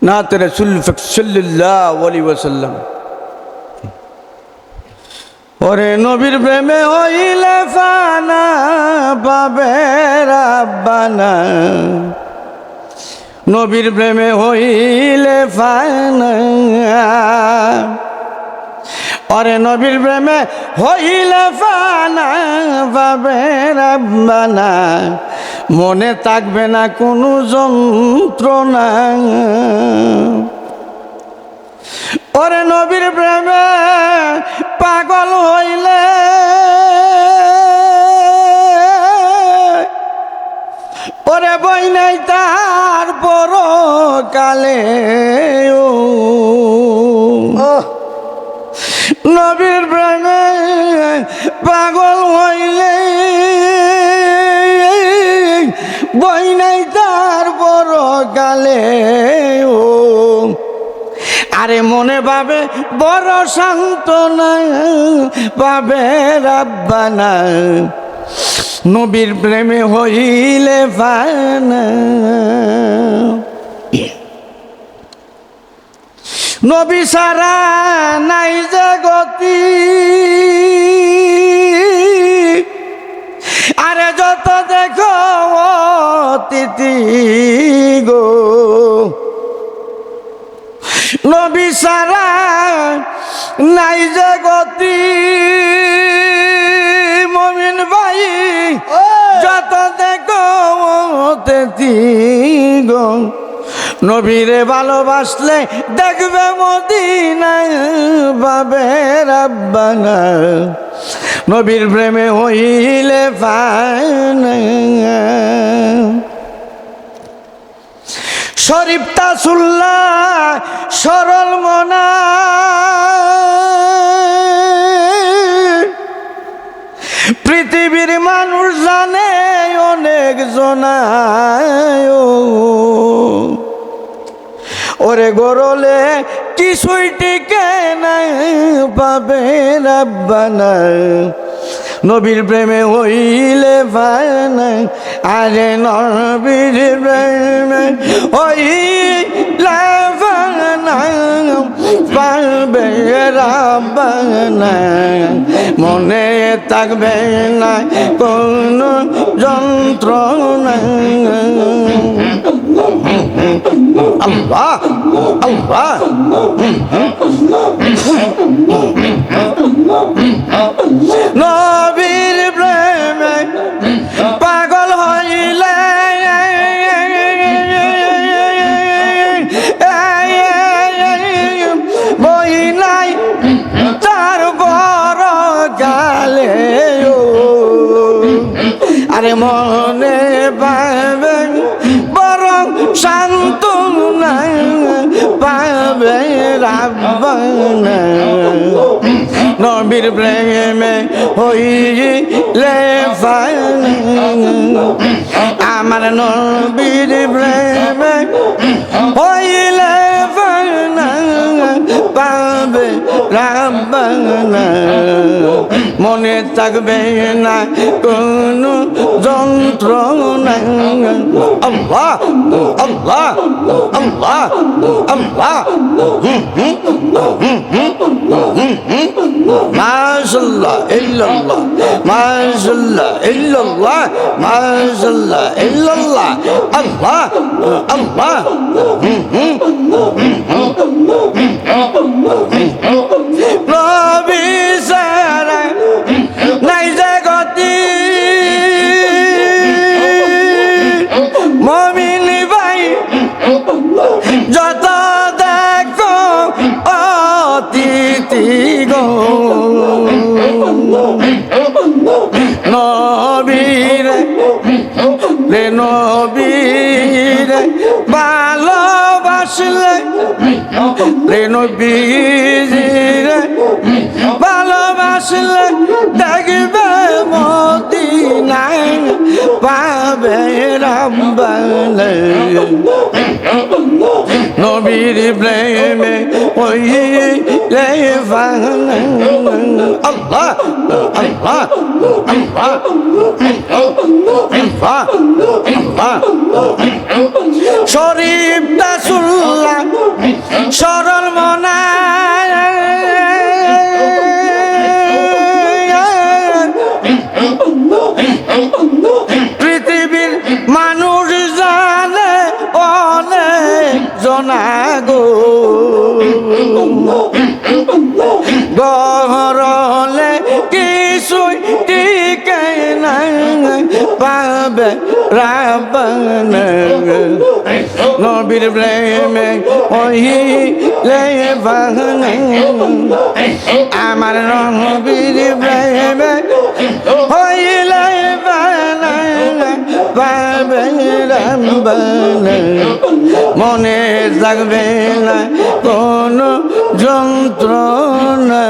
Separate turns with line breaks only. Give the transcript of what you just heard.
नात रसूल सल्लल्लाहु अलैहि वसल्लम ओरे नबीर प्रेमे हইলে ফানা পাবে রাব্বানা নবীর প্রেমে হইলে ফানা ওরে নবীর প্রেমে হইলে ফানা পাবে রাব্বানা মনে থাকবে না কোনো যন্ত্রণা ওরে নবীর প্রেমে পাগল হইলে ওরে বই নাই তার পরকালে নবীর প্রেমে পাগল হইলে বই নাই তার পরকালে আরে মনে পাবে বড় সান্ত্বনা পাবে রাব্বানা নবীর প্রেমে হইলে ফানা নবী সারা নাই যে গতি আরে যত দেখো অতিথি গো নবী সারা নাই যে গতি মুমিন ভাই যত দেখো অতিথি গো নবীরে ভালোবাসলে দেখবে মদিনায় পাবে রাব্বানা নবীর প্রেমে হইলে ফানা শরীফ তাসুল্লাহ সরল মনা পৃথিবীর মানুষ জানে অনেক জনায় ওরে গরলে কিছুই টিকে নাই পাবে রাব্বানা নবীর প্রেমে হইলে ফানা আরে নবীর প্রেমে হইলে ফানা পাবে রাব্বানা মনে থাকবে না কোনো যন্ত্রণা আল্লাহ আল্লাহ নবীর প্রেমে পাগল হইলে বই নাই তার বড় গালে আরে মনে পাবে বরং সান্ত্বনা পাবে রাব্বানা নবীর প্রেমে হইলে ফানা আমার নবীর প্রেমে হইলে ফানা পাবে রাব্বানা মনে থাকবে না কোনো যন্ত্রণা আল্লাহ আল্লাহ আল্লাহ আল্লাহ মাশাআল্লাহ ইল্লাল্লাহ মাশাআল্লাহ ইল্লাল্লাহ মাশাআল্লাহ ইল্লাল্লাহ আল্লাহ আল্লাহ নবী সারা নাই জগতি মুমিন ভাই যত দেখো অতিথি গো নবীরে রে নবীরে ভালোবাসলে রে নবীরে ভালোবাসলে দেখবে মদিনায় পাবে রাব্বানা নবীর প্রেমে হইলে ফানা আল্লাহ আল্লাহ আল্লাহ আল্লাহ আল্লাহ শরীফ রাসূলুল্লাহ বেদনা গো গহরলে কিছুই টিকে না পাবে রাবণ নবীর প্রেমে হইলে বাহানা আমার নবীর প্রেমে হইলে বাহানা পাবে রাবণ মনে থাকবে না কোনো যন্ত্রণা